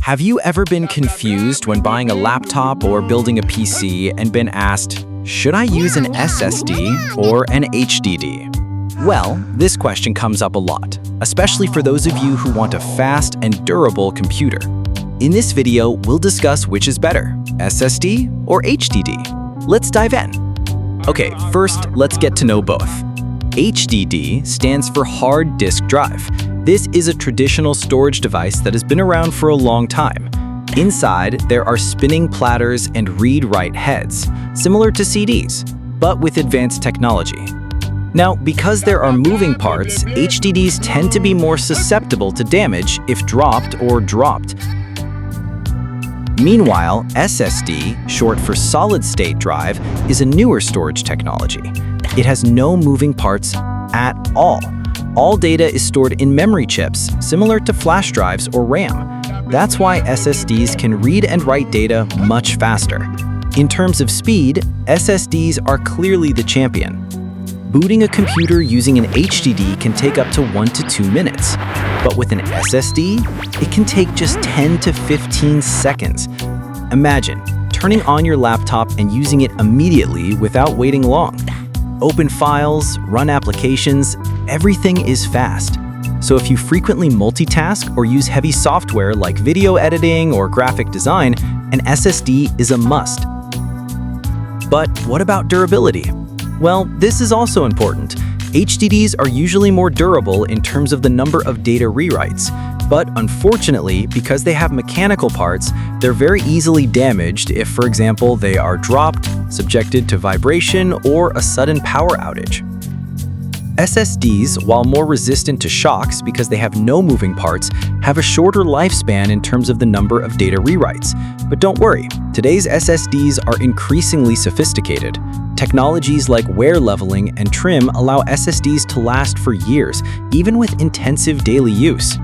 Have you ever been confused when buying a laptop or building a PC and been asked, should I use an SSD or an HDD? Well, this question comes up a lot, especially for those of you who want a fast and durable computer. In this video, we'll discuss which is better, SSD or HDD. Let's dive in. Okay, first, let's get to know both. HDD stands for hard disk drive. This is a traditional storage device that has been around for a long time. Inside, there are spinning platters and read-write heads, similar to CDs, but with advanced technology. Now, because there are moving parts, HDDs tend to be more susceptible to damage if dropped or dropped. Meanwhile, SSD, short for solid-state drive, is a newer storage technology. It has no moving parts at all. All data is stored in memory chips, similar to flash drives or RAM. That's why SSDs can read and write data much faster. In terms of speed, SSDs are clearly the champion. Booting a computer using an HDD can take up to 1 to 2 minutes. But with an SSD, it can take just 10 to 15 seconds. Imagine turning on your laptop and using it immediately without waiting long. Open files, run applications, everything is fast. So if you frequently multitask or use heavy software like video editing or graphic design, an SSD is a must. But what about durability? Well, this is also important. HDDs are usually more durable in terms of the number of data rewrites, but unfortunately, because they have mechanical parts, they're very easily damaged if, for example, they are dropped, subjected to vibration, or a sudden power outage. SSDs, while more resistant to shocks because they have no moving parts, have a shorter lifespan in terms of the number of data rewrites. But don't worry, today's SSDs are increasingly sophisticated. Technologies like wear leveling and trim allow SSDs to last for years, even with intensive daily use.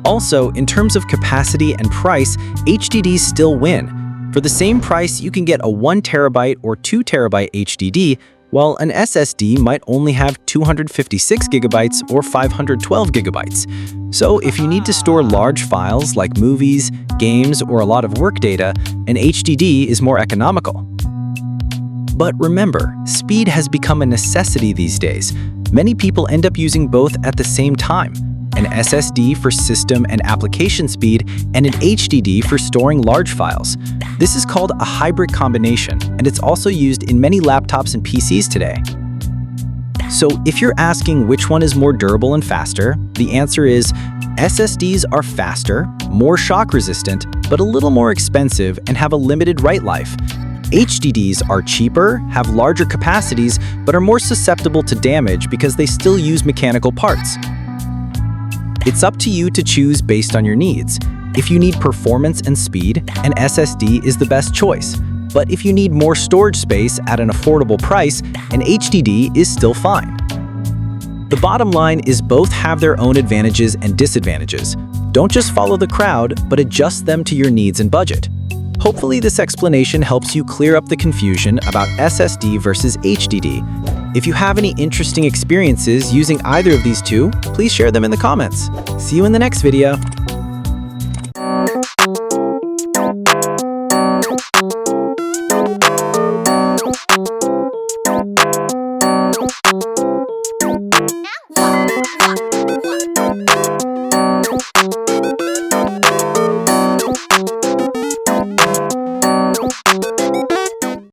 Also, in terms of capacity and price, HDDs still win. For the same price, you can get a 1 terabyte or 2 terabyte HDD, while an SSD might only have 256 gigabytes or 512 gigabytes. So if you need to store large files like movies, games, or a lot of work data, an HDD is more economical. But remember, speed has become a necessity these days. Many people end up using both at the same time. An SSD for system and application speed, and an HDD for storing large files. This is called a hybrid combination, and it's also used in many laptops and PCs today. So if you're asking which one is more durable and faster, the answer is SSDs are faster, more shock resistant, but a little more expensive and have a limited write life. HDDs are cheaper, have larger capacities, but are more susceptible to damage because they still use mechanical parts. It's up to you to choose based on your needs. If you need performance and speed, an SSD is the best choice. But if you need more storage space at an affordable price, an HDD is still fine. The bottom line is both have their own advantages and disadvantages. Don't just follow the crowd, but adjust them to your needs and budget. Hopefully this explanation helps you clear up the confusion about SSD versus HDD. If you have any interesting experiences using either of these two, please share them in the comments. See you in the next video.